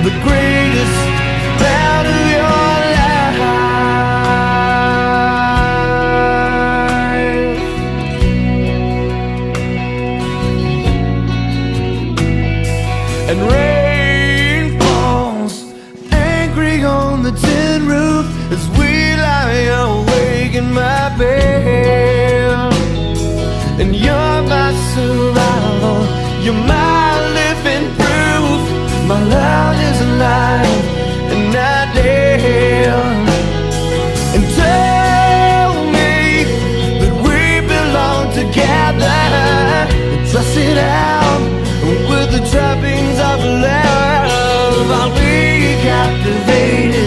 the greatest part of your life. And rain falls angry on the tin roof as we lie awake in my bed. And you're my survival, you're my living proof. My love is alive and not dead. And tell me that we belong together, and trust it out with the trappings of love. I'll be captivated